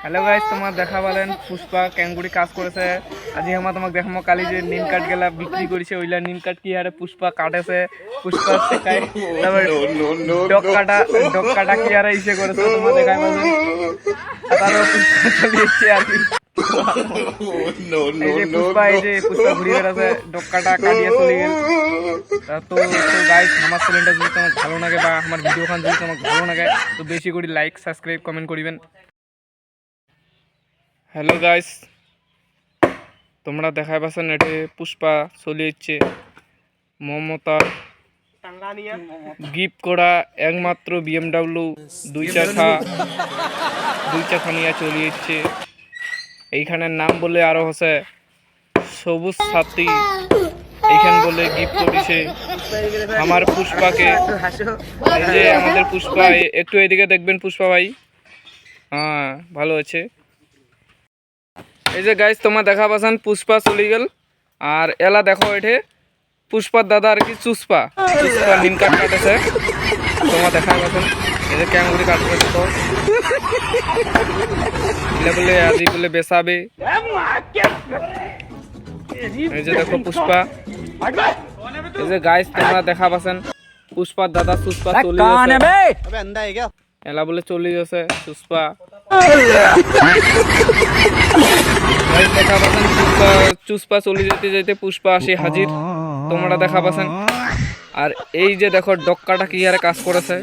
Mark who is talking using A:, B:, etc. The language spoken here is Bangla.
A: হ্যালো গাইস, তোমার দেখা বলেন পুষ্পা ক্যাঙ্গুরি কাজ করেছে। আজি আমার তোমাকে দেখামো কালি যে নিম কাঠ গেলা বিক্রি করেছে, ওইলা নিম কাঠ কি হারে পুষ্পা কাটেছে, পুষ্পা শেখায়। তারপর ডক কাটা কি হারে ইসে করেছে তোমার দেখায় বলেন। তারপর পুষ্পা চলিয়েছে আর কি। এই যে পুষ্পা ঘুরে বেড়াছে, ডক কাটা কাটিয়ে চলে গেল। তো গাইস, আমার চ্যানেলটা যদি তোমার ভালো লাগে বা আমার ভিডিও খান যদি তোমার ভালো লাগে, তো বেশি করে লাইক সাবস্ক্রাইব কমেন্ট করিবেন। হ্যালো গাইস, তোমরা দেখাই পাচ্ছেন এটি পুষ্পা চলিয়েছে মমতা গিফট করা একমাত্র BMW দুই চাকা নিয়ে চলিয়েছে। এইখানের নাম বলে আরো হচ্ছে সবুজ সাথী, এইখান বলে গিফট করেছে আমার পুষ্পাকে। এই যে আমাদের পুষ্পা, একটু এদিকে দেখবেন পুষ্পা ভাই। হ্যাঁ, ভালো আছে। এই যে গাইস, তোমার দেখা পাচ্ছেন পুষ্পা চলে গেল। আর এলা দেখো এঠে পুষ্পার দাদা আর কি পুষ্পা নিম কাঠ কাটেছে। তোমার দেখা পাচ্ছেন এই যে ক্যাঙ্গুরি কাটবে, তো বলে আজি বলে বেসাবে। এই যে দেখো পুষ্পা। এই যে গাইস, তোমরা দেখা পাচ্ছেন পুষ্পার দাদা পুষ্পা চলে গেছে। এলা বলে চলে গেছে পুষ্পা। দেখা পাচ্ছেন পুষ্পা চলে যেতে যেতে পুষ্পা আসে হাজির, তোমরা দেখা পাচ্ছেন। আর এই যে দেখো ডক্কাটা কি হারে কাজ করেছে,